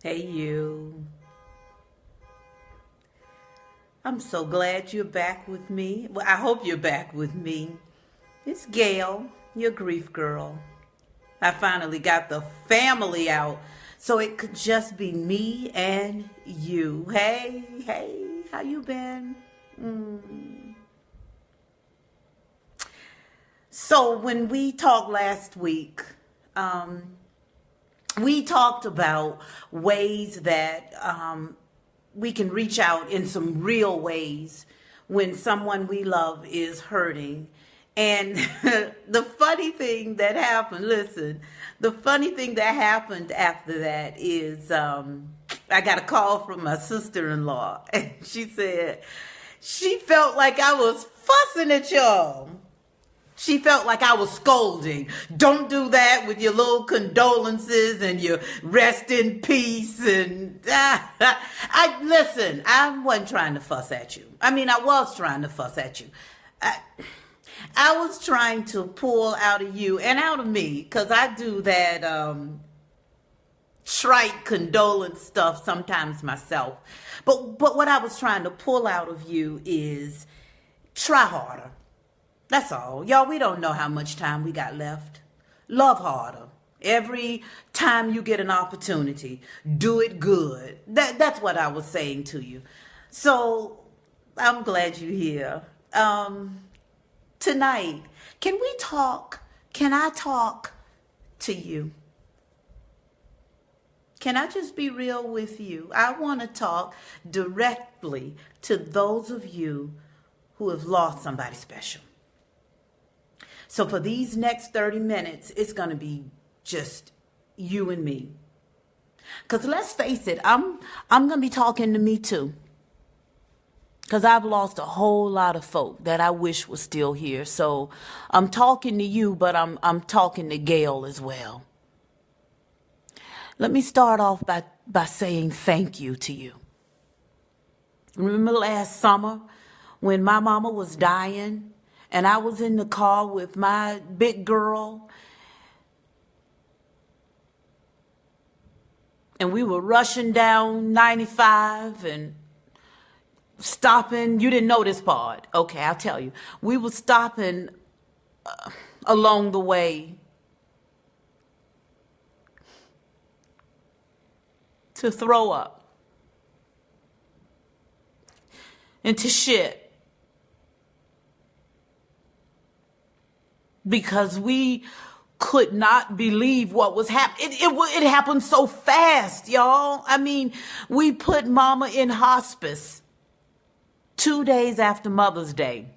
Hey, you. I'm so glad you're back with me. Well, I hope you're back with me. It's Gayle, your grief girl. I finally got the family out so it could just be me and you. Hey, how you been? So when we talked last week, we talked about ways that we can reach out in some real ways when someone we love is hurting. And the funny thing that happened, listen, the funny thing that happened after that is I got a call from my sister-in-law, and she said she felt like I was fussing at y'all. She felt like I was scolding. Don't do that with your little condolences and your rest in peace. And I wasn't trying to fuss at you. I mean, I was trying to fuss at you. I was trying to pull out of you and out of me, because I do that trite condolence stuff sometimes myself. But what I was trying to pull out of you is try harder. That's all. Y'all, we don't know how much time we got left. Love harder. Every time you get an opportunity, do it good. That's what I was saying to you. So I'm glad you're here. Tonight, can we talk? Can I talk to you? Can I just be real with you? I want to talk directly to those of you who have lost somebody special. So for these next 30 minutes, it's going to be just you and me. Because let's face it, I'm going to be talking to me too. Because I've lost a whole lot of folk that I wish was still here. So I'm talking to you, but I'm talking to Gayle as well. Let me start off by saying thank you to you. Remember last summer when my mama was dying? And I was in the car with my big girl, and we were rushing down 95 and stopping. You didn't know this part. Okay, I'll tell you. We were stopping along the way to throw up and to shit. Because we could not believe what was happening. It happened so fast, y'all. I mean, we put mama in hospice 2 days after Mother's Day.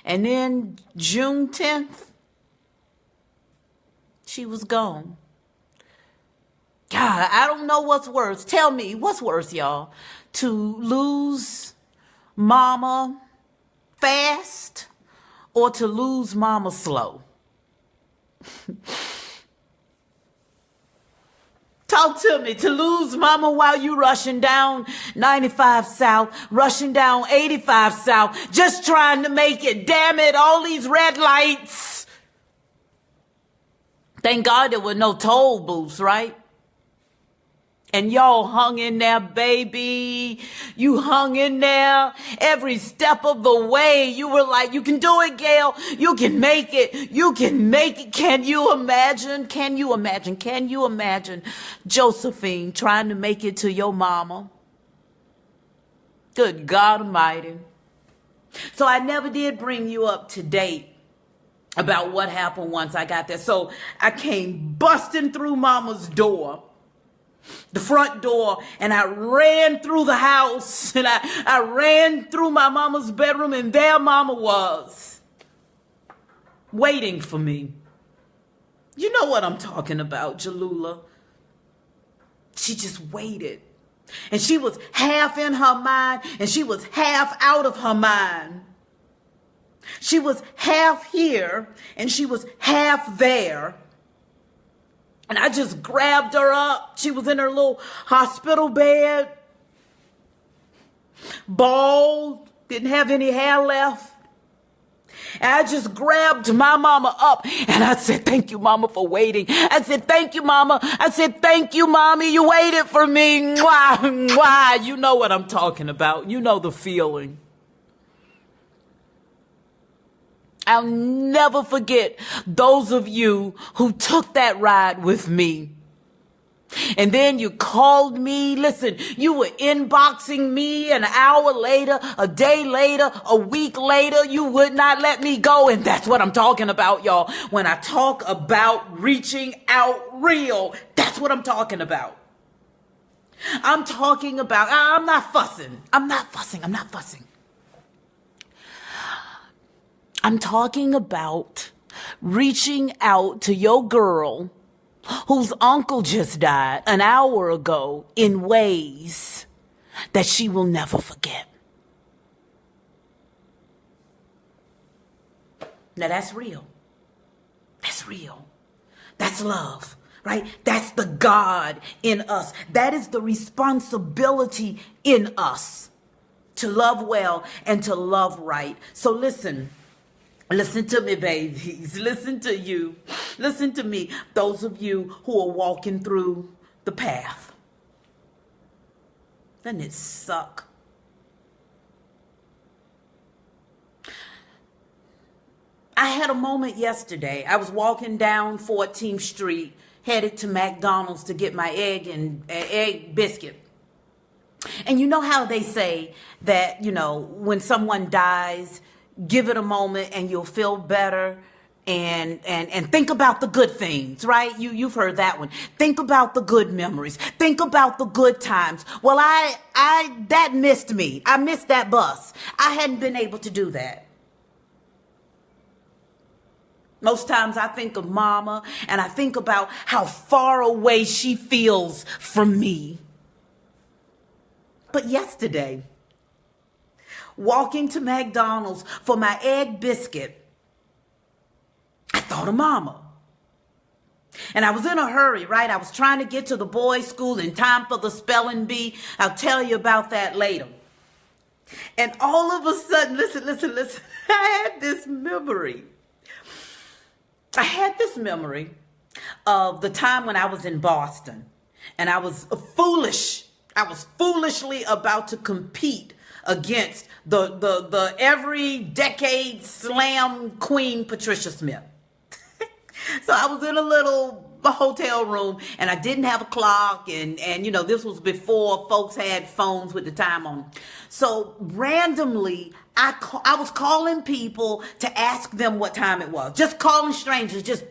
And then June 10th, she was gone. God, I don't know what's worse. Tell me, what's worse, y'all? To lose mama fast, or to lose mama slow? Talk to me. To lose mama while you rushing down 95 South, rushing down 85 South, just trying to make it. Damn it, all these red lights. Thank God there were no toll booths, right? And y'all hung in there, baby. You hung in there every step of the way. You were like, you can do it, Gayle. You can make it. You can make it. Can you imagine? Can you imagine? Can you imagine Josephine trying to make it to your mama? Good God Almighty. So I never did bring you up to date about what happened once I got there. So I came busting through mama's door, the front door, and I ran through the house, and I ran through my mama's bedroom, and there mama was waiting for me. You know what I'm talking about, Jalula. She just waited, and she was half in her mind, and she was half out of her mind. She was half here, and she was half there. And I just grabbed her up. She was in her little hospital bed, bald, didn't have any hair left. And I just grabbed my mama up and I said, thank you, mama, for waiting. I said, thank you, mama. I said, thank you, mommy. You waited for me. Mwah, mwah. You know what I'm talking about. You know the feeling. I'll never forget those of you who took that ride with me. And then you called me. Listen, you were inboxing me an hour later, a day later, a week later. You would not let me go. And that's what I'm talking about, y'all. When I talk about reaching out real, that's what I'm talking about. I'm talking about, I'm not fussing. I'm talking about reaching out to your girl whose uncle just died an hour ago in ways that she will never forget. Now that's real. That's real. That's love, right? That's the God in us. That is the responsibility in us to love well and to love right. So listen to me, babies. Listen to you. Listen to me. Those of you who are walking through the path. Doesn't it suck? I had a moment yesterday. I was walking down 14th Street, headed to McDonald's to get my egg biscuit. And you know how they say that, when someone dies, give it a moment and you'll feel better, and think about the good things, right? You've heard that one. Think about the good memories. Think about the good times. Well, that missed me. I missed that bus. I hadn't been able to do that. Most times I think of mama and I think about how far away she feels from me. But yesterday, walking to McDonald's for my egg biscuit, I thought of mama. And I was in a hurry, right? I was trying to get to the boys' school in time for the spelling bee. I'll tell you about that later. And all of a sudden, listen. I had this memory of the time when I was in Boston. And I was foolishly about to compete against the every decade slam queen Patricia Smith. So I was in a little hotel room and I didn't have a clock, and this was before folks had phones with the time on them. So randomly I was calling people to ask them what time it was. Just calling strangers, just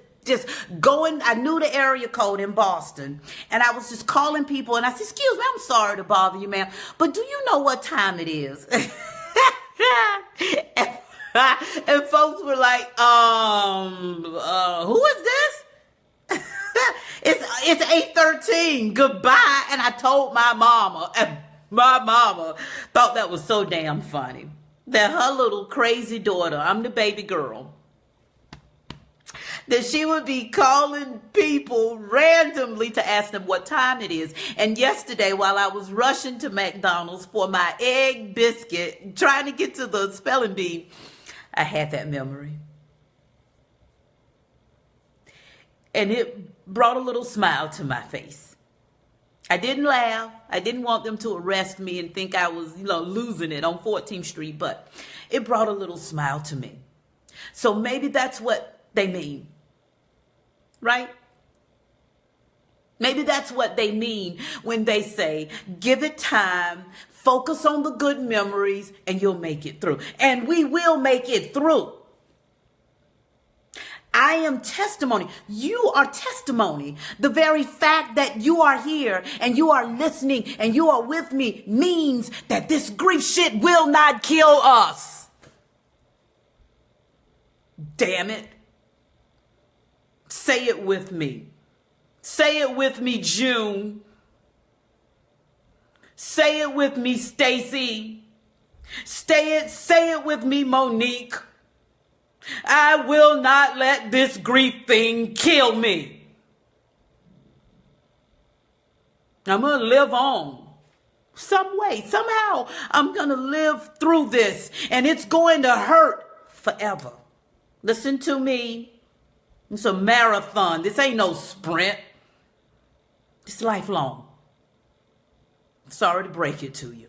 going. I knew the area code in Boston, and I was just calling people, and I said, excuse me, I'm sorry to bother you, ma'am, but do you know what time it is? And folks were like, who is this? It's 8:13. Goodbye. And I told my mama, and my mama thought that was so damn funny, that her little crazy daughter, I'm the baby girl, that she would be calling people randomly to ask them what time it is. And yesterday, while I was rushing to McDonald's for my egg biscuit, trying to get to the spelling bee, I had that memory. And it brought a little smile to my face. I didn't laugh. I didn't want them to arrest me and think I was, losing it on 14th Street, but it brought a little smile to me. So maybe that's what they mean, right? Maybe that's what they mean when they say, give it time, focus on the good memories, and you'll make it through. And we will make it through. I am testimony. You are testimony. The very fact that you are here and you are listening and you are with me means that this grief shit will not kill us. Damn it. Say it with me. Say it with me, June. Say it with me, Stacy. Say it with me, Monique. I will not let this grief thing kill me. I'm going to live on. Some way, somehow, I'm going to live through this, and it's going to hurt forever. Listen to me. It's a marathon. This ain't no sprint. It's lifelong. Sorry to break it to you.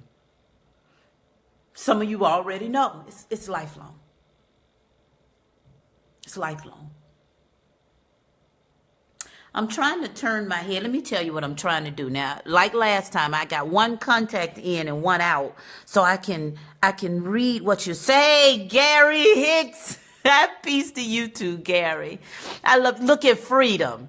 Some of you already know. It's lifelong. It's lifelong. I'm trying to turn my head. Let me tell you what I'm trying to do now. Like last time, I got one contact in and one out, so I can read what you say, Gary Hicks. Peace to you too, Gary. Look at Freedom.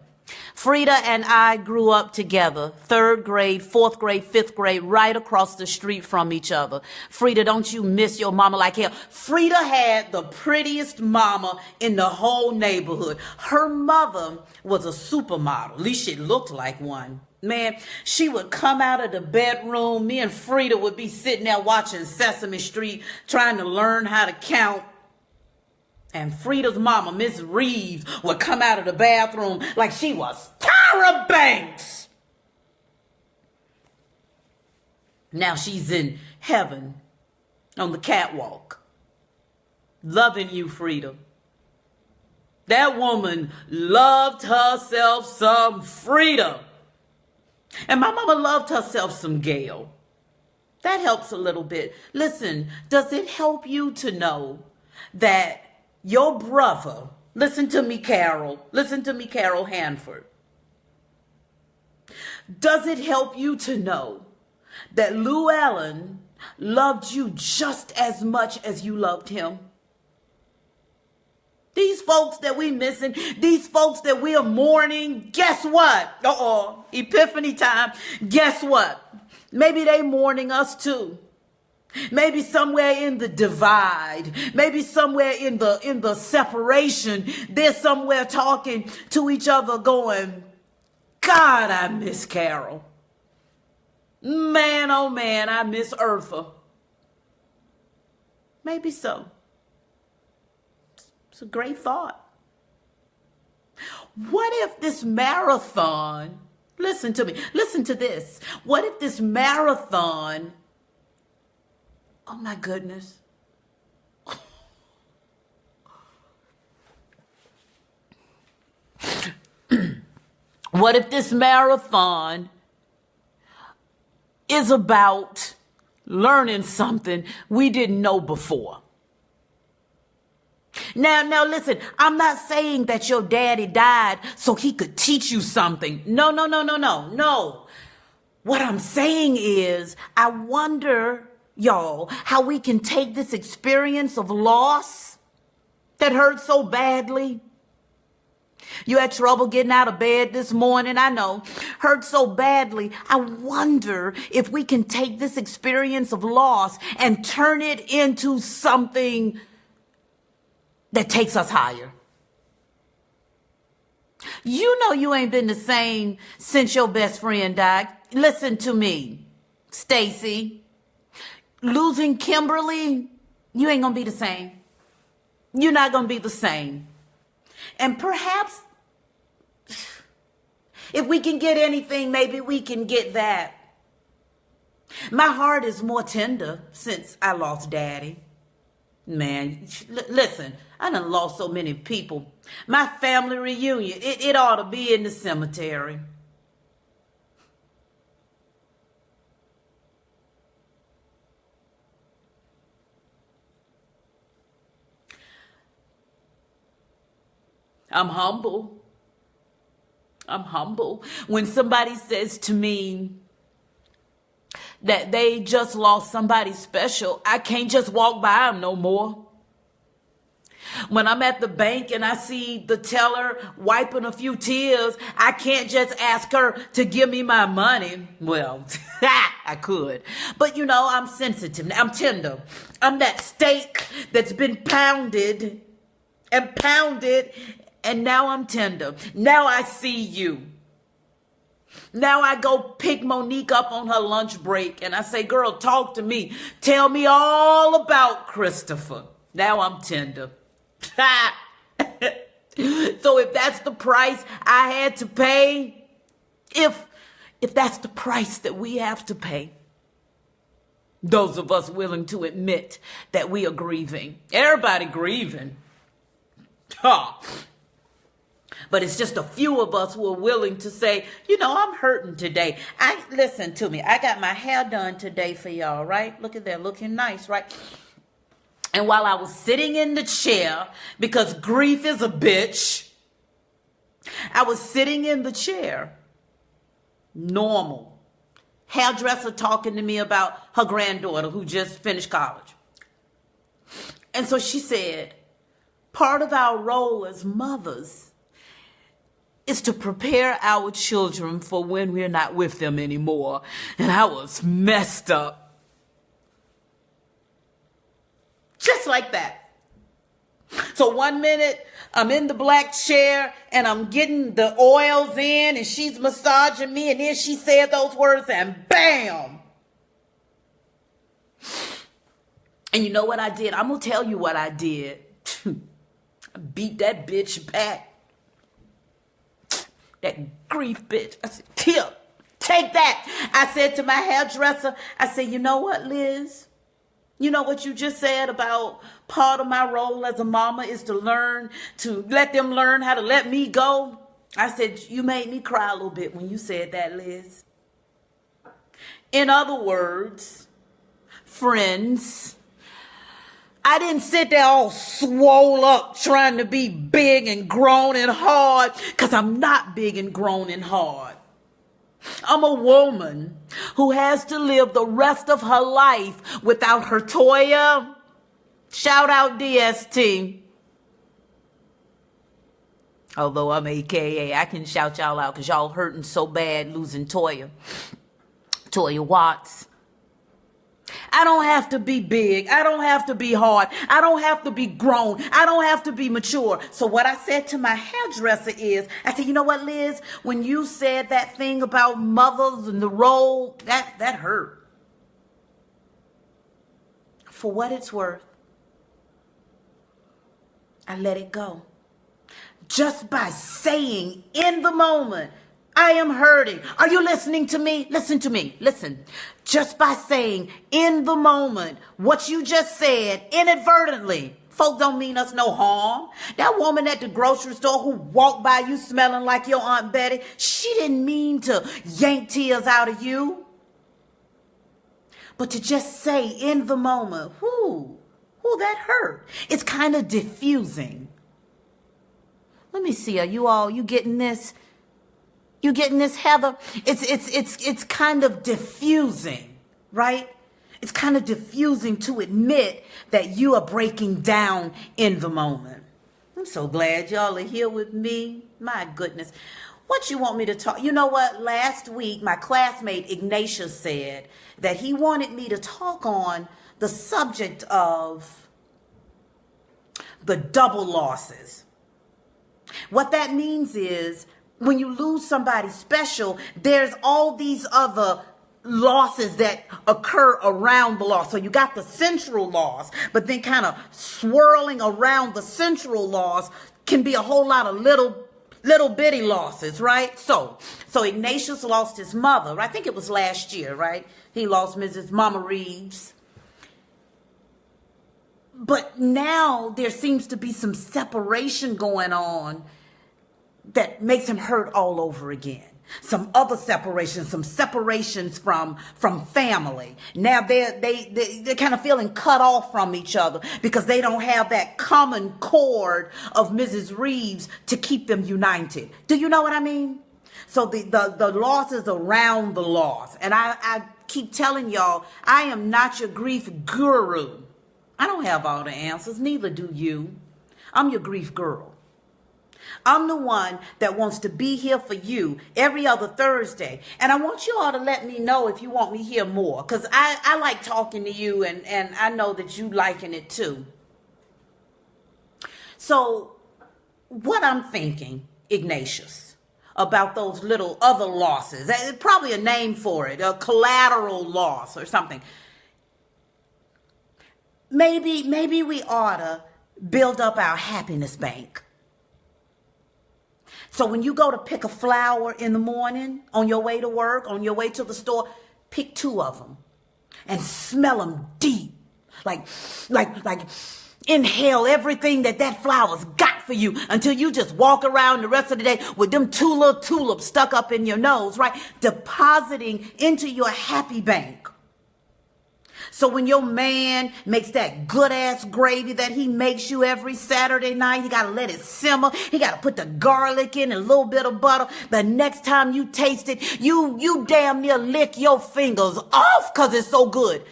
Frida and I grew up together, 3rd grade, 4th grade, 5th grade, right across the street from each other. Frida, don't you miss your mama like hell? Frida had the prettiest mama in the whole neighborhood. Her mother was a supermodel. At least she looked like one. Man, she would come out of the bedroom. Me and Frida would be sitting there watching Sesame Street, trying to learn how to count. And Frida's mama, Miss Reeves, would come out of the bathroom like she was Tyra Banks. Now she's in heaven on the catwalk. Loving you, Frida. That woman loved herself some Frida. And my mama loved herself some Gayle. That helps a little bit. Listen, does it help you to know that your brother, listen to me, Carol Hanford. Does it help you to know that Lou Allen loved you just as much as you loved him? These folks that we missing, these folks that we are mourning, guess what? Epiphany time. Guess what? Maybe they mourning us too. Maybe somewhere in the divide, maybe somewhere in the separation, they're somewhere talking to each other going, God, I miss Carol. Man, oh man, I miss Eartha. Maybe so. It's a great thought. What if this marathon, listen to me, listen to this. What if this marathon, oh my goodness. What if this marathon is about learning something we didn't know before? Now listen, I'm not saying that your daddy died so he could teach you something. No. What I'm saying is, I wonder, y'all, how we can take this experience of loss that hurt so badly. You had trouble getting out of bed this morning, I know, hurt so badly. I wonder if we can take this experience of loss and turn it into something that takes us higher. You know you ain't been the same since your best friend died. Listen to me, Stacy. Losing Kimberly, you ain't gonna be the same. You're not gonna be the same. And perhaps if we can get anything, maybe we can get that. My heart is more tender since I lost Daddy. Man, listen, I done lost so many people. My family reunion, it ought to be in the cemetery. I'm humble. When somebody says to me that they just lost somebody special, I can't just walk by them no more. When I'm at the bank and I see the teller wiping a few tears, I can't just ask her to give me my money. Well, I could. But you know, I'm sensitive. I'm tender. I'm that steak that's been pounded and pounded, and now I'm tender. Now I see you. Now I go pick Monique up on her lunch break and I say, girl, talk to me. Tell me all about Christopher. Now I'm tender. So if that's the price I had to pay, if that's the price that we have to pay, those of us willing to admit that we are grieving, everybody grieving. Ha! But it's just a few of us who are willing to say, I'm hurting today. Listen to me. I got my hair done today for y'all, right? Look at that, looking nice, right? And while I was sitting in the chair, because grief is a bitch, I was sitting in the chair, normal. Hairdresser talking to me about her granddaughter who just finished college. And so she said, part of our role as mothers is to prepare our children for when we're not with them anymore. And I was messed up. Just like that. So 1 minute I'm in the black chair and I'm getting the oils in and she's massaging me, and then she said those words and bam. And you know what I did? I'm going to tell you what I did. I beat that bitch back. That grief bitch. I said, Tip, take that. I said to my hairdresser, I said, you know what, Liz? You know what you just said about part of my role as a mama is to let them learn how to let me go? I said, you made me cry a little bit when you said that, Liz. In other words, friends, I didn't sit there all swole up trying to be big and grown and hard, because I'm not big and grown and hard. I'm a woman who has to live the rest of her life without her Toya. Shout out DST. Although I'm AKA, I can shout y'all out because y'all hurting so bad losing Toya. Toya Watts. I don't have to be big. I don't have to be hard. I don't have to be grown. I don't have to be mature. So what I said to my hairdresser is, I said, you know what, Liz? When you said that thing about mothers and the role, that hurt. For what it's worth, I let it go. Just by saying in the moment, I am hurting. Are you listening to me? Listen to me. Listen. Just by saying in the moment what you just said inadvertently, folk don't mean us no harm. That woman at the grocery store who walked by you smelling like your Aunt Betty, she didn't mean to yank tears out of you. But to just say in the moment, whoo, that hurt. It's kind of diffusing. Let me see. Are you getting this? You getting this, Heather? It's kind of diffusing, right? It's kind of diffusing to admit that you are breaking down in the moment. I'm so glad y'all are here with me. My goodness. What you want me to talk? You know what? Last week, my classmate Ignatius said that he wanted me to talk on the subject of the double losses. What that means is, when you lose somebody special, there's all these other losses that occur around the loss. So you got the central loss, but then kind of swirling around the central loss can be a whole lot of little bitty losses, right? So Ignatius lost his mother. I think it was last year, right? He lost Mrs. Mama Reeves. But now there seems to be some separation going on that makes him hurt all over again. Some other separations, some separations from family. Now they're kind of feeling cut off from each other because they don't have that common cord of Mrs. Reeves to keep them united. Do you know what I mean? So the loss is around the loss. And I keep telling y'all, I am not your grief guru. I don't have all the answers, neither do you. I'm your grief girl. I'm the one that wants to be here for you every other Thursday. And I want you all to let me know if you want me here more. Because I like talking to you, and I know that you liking it too. So what I'm thinking, Ignatius, about those little other losses, probably a name for it, a collateral loss or something. Maybe we ought to build up our happiness bank. So when you go to pick a flower in the morning, on your way to work, on your way to the store, pick 2 of them and smell them deep. Like inhale everything that flower's got for for you until you just walk around the rest of the day with them two little tulips stuck up in your nose, right? Depositing into your happy bank. So when your man makes that good ass gravy that he makes you every Saturday night, you got to let it simmer. He got to put the garlic in and a little bit of butter. The next time you taste it, you damn near lick your fingers off because it's so good.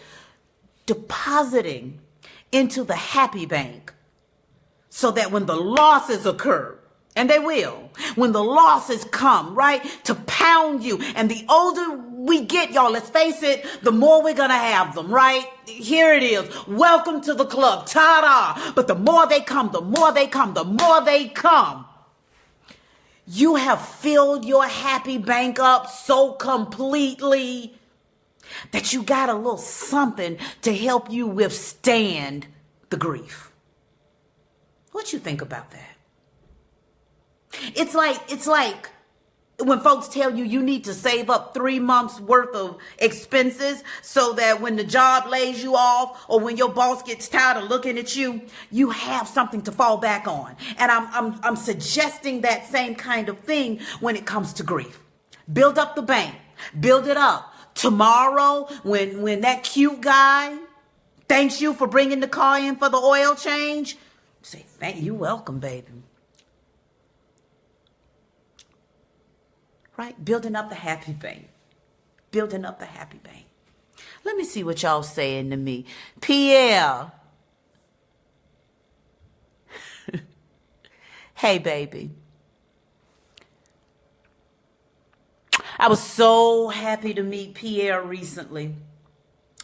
Depositing into the happy bank so that when the losses occur, and they will, when the losses come, right, to pound you, and the older we get, y'all, let's face it, the more we're gonna have them, right? Here it is. Welcome to the club. Ta-da! But the more they come, the more they come, the more they come. You have filled your happy bank up so completely that you got a little something to help you withstand the grief. What you think about that? It's like when folks tell you you need to save up 3 months worth of expenses so that when the job lays you off or when your boss gets tired of looking at you, you have something to fall back on. And I'm suggesting that same kind of thing when it comes to grief. Build up the bank. Build it up. Tomorrow, when that cute guy thanks you for bringing the car in for the oil change, say, thank you, welcome, baby. Right? Building up the happy bank. Building up the happy bank. Let me see what y'all saying to me. Pierre. Hey, baby. I was so happy to meet Pierre recently.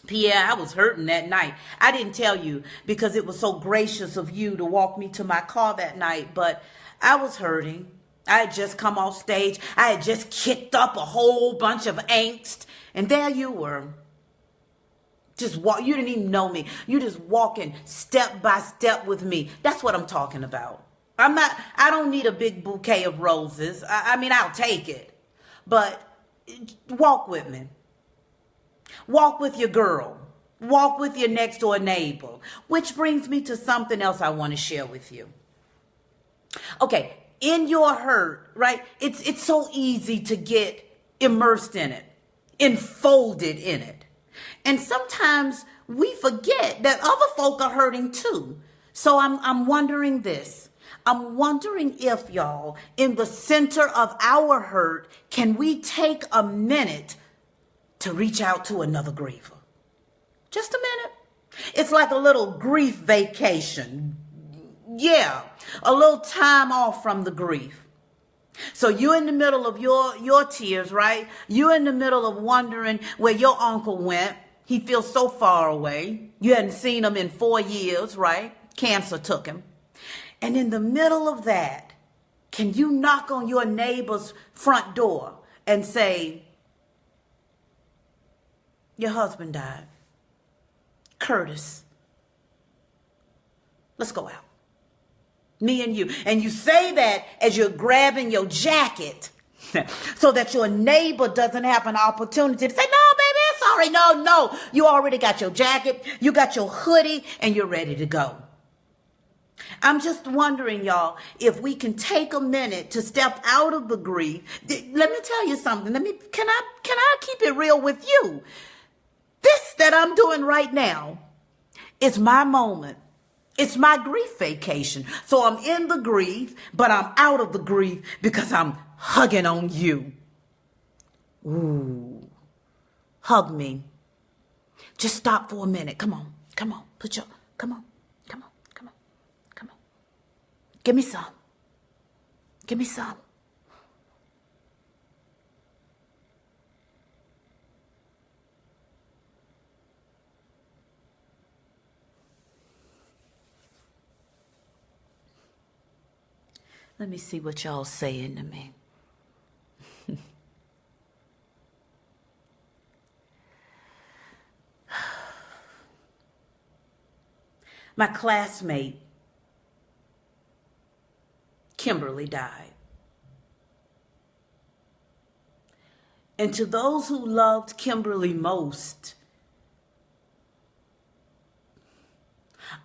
Pierre, I was hurting that night. I didn't tell you because it was so gracious of you to walk me to my car that night, but I was hurting. I had just come off stage. I had just kicked up a whole bunch of angst. And there you were. You didn't even know me. You just walking step by step with me. That's what I'm talking about. I don't need a big bouquet of roses. I mean, I'll take it. But walk with me. Walk with your girl. Walk with your next door neighbor. Which brings me to something else I want to share with you. Okay. In your hurt, right? It's so easy to get immersed in it, enfolded in it. And sometimes we forget that other folk are hurting too. So I'm wondering this. I'm wondering if, y'all, in the center of our hurt, can we take a minute to reach out to another griever? Just a minute. It's like a little grief vacation. Yeah, a little time off from the grief. So you're in the middle of your tears, right? You're in the middle of wondering where your uncle went. He feels so far away. You hadn't seen him in 4 years, right? Cancer took him. And in the middle of that, can you knock on your neighbor's front door and say, your husband died. Curtis, let's go out. Me and you. And you say that as you're grabbing your jacket so that your neighbor doesn't have an opportunity to say, no, baby, it's all right. No. You already got your jacket. You got your hoodie and you're ready to go. I'm just wondering, y'all, if we can take a minute to step out of the grief. Let me tell you something. Can I keep it real with you? This that I'm doing right now is my moment. It's my grief vacation. So I'm in the grief, but I'm out of the grief because I'm hugging on you. Ooh, hug me. Just stop for a minute. Come on. Come on. Come on. Give me some. Give me some. Let me see what y'all saying to me. My classmate, Kimberly, died. And to those who loved Kimberly most,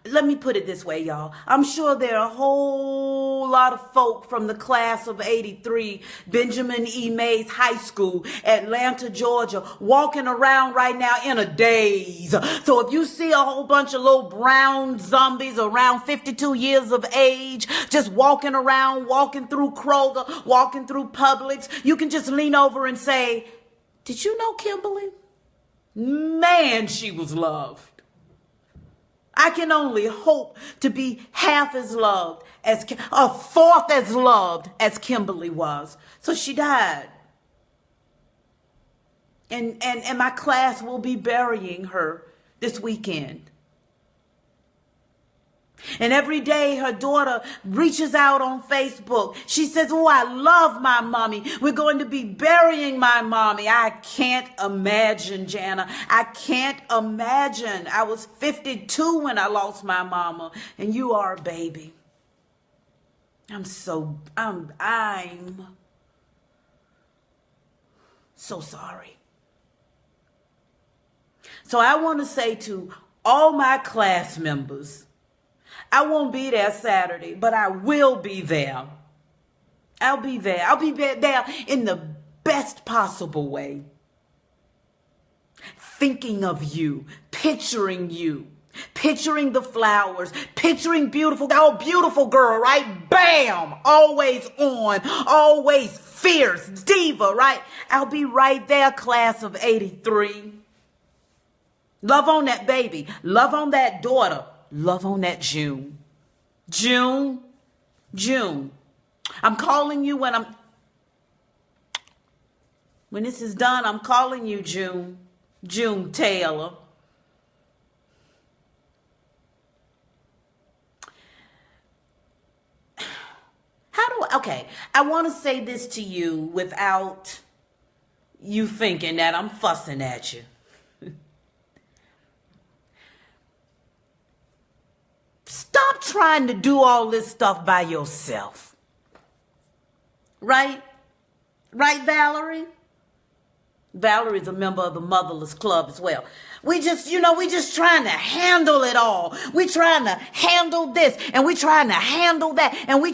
Let me put it this way, y'all. I'm sure there are a whole lot of folk from the class of 83, Benjamin E. Mays High School, Atlanta, Georgia, walking around right now in a daze. So if you see a whole bunch of little brown zombies around 52 years of age, just walking around, walking through Kroger, walking through Publix, you can just lean over and say, did you know Kimberly? Man, she was loved. I can only hope to be half as loved as, a fourth as loved as Kimberly was. So she died. And my class will be burying her this weekend. And every day her daughter reaches out on Facebook. She says, oh, I love my mommy. We're going to be burying my mommy. I can't imagine, Jana. I can't imagine. I was 52 when I lost my mama, and you are a baby. I'm so sorry. So I want to say to all my class members, I won't be there Saturday, but I will be there. I'll be there. I'll be there in the best possible way. Thinking of you, picturing the flowers, picturing beautiful girl, right? Bam! Always on, always fierce, diva, right? I'll be right there, class of 83. Love on that baby. Love on that daughter. Love on that June. June. I'm calling you when this is done, I'm calling you June. June Taylor. I want to say this to you without you thinking that I'm fussing at you. Stop trying to do all this stuff by yourself. Right? Right, Valerie? Valerie's a member of the Motherless Club as well. We just trying to handle it all. We trying to handle this and we trying to handle that. And we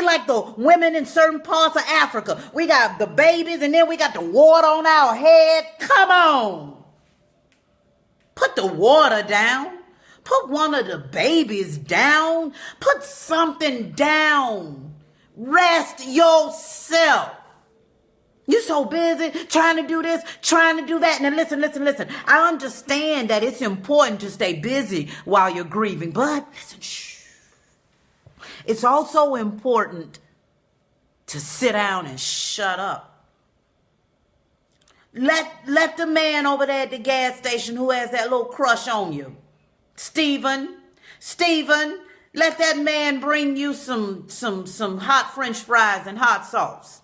like the women in certain parts of Africa. We got the babies and then we got the water on our head. Come on. Put the water down. Put one of the babies down. Put something down. Rest yourself. You're so busy trying to do this, trying to do that. Now listen. I understand that it's important to stay busy while you're grieving. But listen, shh. It's also important to sit down and shut up. Let the man over there at the gas station who has that little crush on you, Stephen, let that man bring you some hot French fries and hot sauce.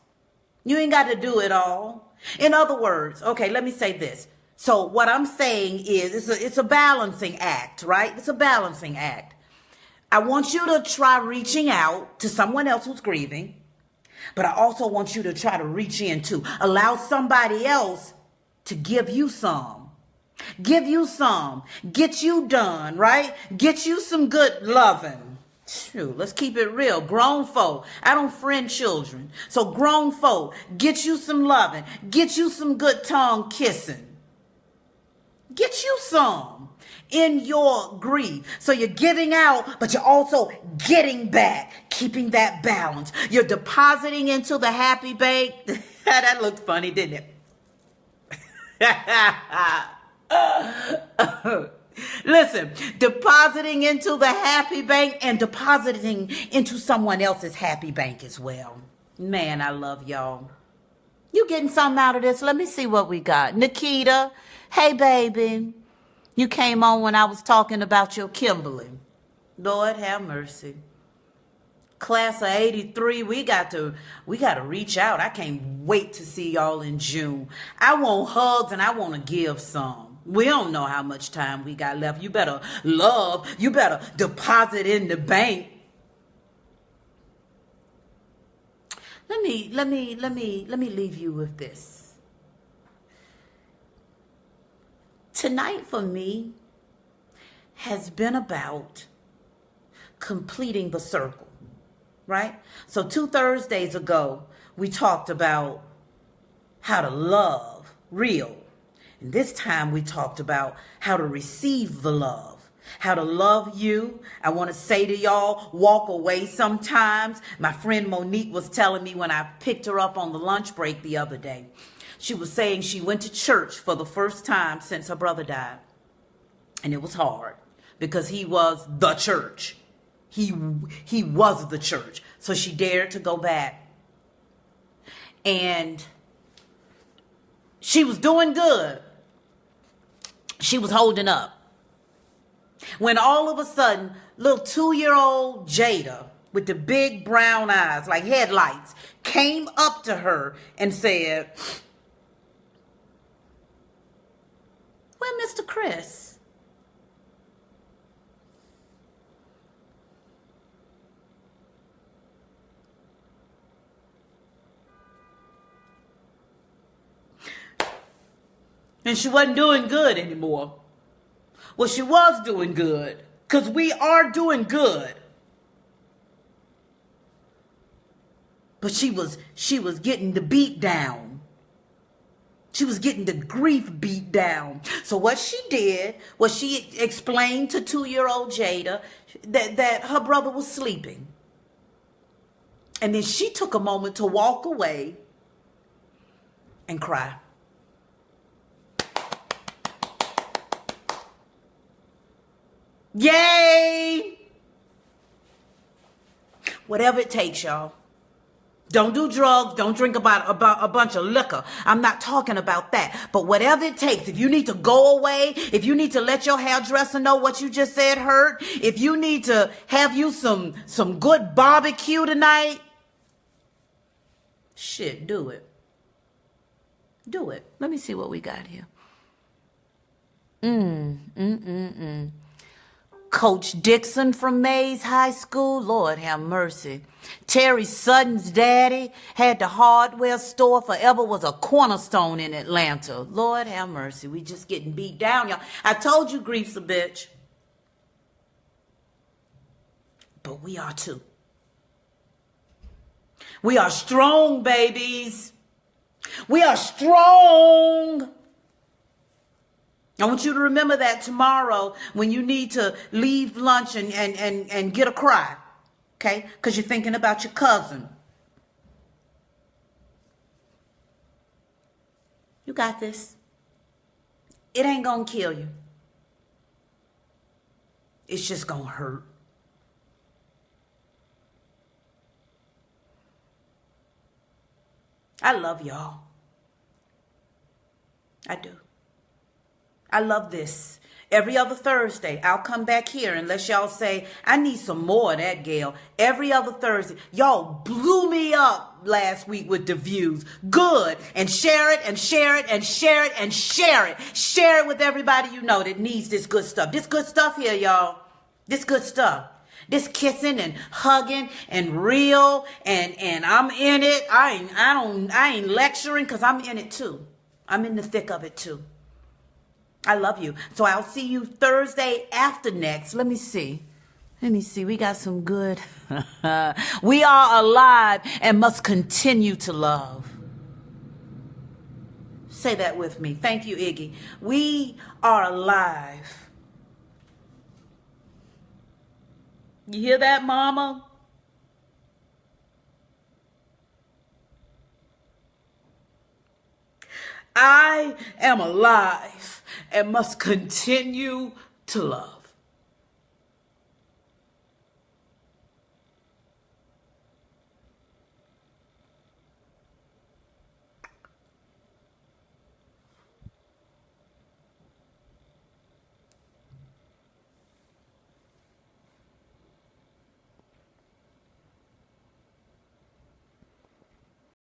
You ain't got to do it all. In other words, okay, let me say this. So what I'm saying is it's a balancing act, right? It's a balancing act. I want you to try reaching out to someone else who's grieving, but I also want you to try to reach in too. Allow somebody else to give you some. Give you some. Get you done, right? Get you some good loving. Shoot, let's keep it real. Grown folk. I don't friend children. So grown folk, get you some loving. Get you some good tongue kissing. Get you some in your grief. So you're giving out, but you're also getting back. Keeping that balance. You're depositing into the happy bank. That looked funny, didn't it? Listen, depositing into the happy bank and depositing into someone else's happy bank as well. Man, I love y'all. You getting something out of this? Let me see what we got. Nikita, hey baby. You came on when I was talking about your Kimberly. Lord have mercy. Class of 83, we got to reach out. I can't wait to see y'all in June. I want hugs and I want to give some. We don't know how much time we got left. You better love. You better deposit in the bank. Let me leave you with this. Tonight for me has been about completing the circle, right? So 2 Thursdays ago, we talked about how to love real. And this time we talked about how to receive the love, how to love you. I want to say to y'all, walk away sometimes. My friend Monique was telling me when I picked her up on the lunch break the other day, she was saying she went to church for the first time since her brother died. And it was hard because he was the church. He was the church. So she dared to go back. And she was doing good. She was holding up. When all of a sudden, little 2-year-old Jada with the big brown eyes like headlights came up to her and said, "Where Mr. Chris?" And she wasn't doing good anymore. Well, she was doing good, because we are doing good. But she was getting the beat down. She was getting the grief beat down. So what she did was she explained to 2-year-old Jada that her brother was sleeping. And then she took a moment to walk away and cry. Yay! Whatever it takes, y'all. Don't do drugs. Don't drink about a bunch of liquor. I'm not talking about that. But whatever it takes, if you need to go away, if you need to let your hairdresser know what you just said hurt, if you need to have you some good barbecue tonight, shit, do it. Do it. Let me see what we got here. Coach Dixon from Mays High School, Lord have mercy. Terry Sutton's daddy had the hardware store forever, was a cornerstone in Atlanta. Lord have mercy. We just getting beat down, y'all. I told you grief's a bitch. But we are too. We are strong, babies. We are strong. I want you to remember that tomorrow when you need to leave lunch and get a cry, okay? Because you're thinking about your cousin. You got this. It ain't gonna kill you. It's just gonna hurt. I love y'all. I do. I love this. Every other Thursday, I'll come back here unless y'all say, I need some more of that, Gayle. Every other Thursday. Y'all blew me up last week with the views. Good. And share it and share it and share it and share it. Share it with everybody you know that needs this good stuff. This good stuff here, y'all. This good stuff. This kissing and hugging and real and I'm in it. I ain't lecturing because I'm in it too. I'm in the thick of it too. I love you. So I'll see you Thursday after next. Let me see. We got some good. We are alive and must continue to love. Say that with me. Thank you, Iggy. We are alive. You hear that, Mama? I am alive and must continue to love.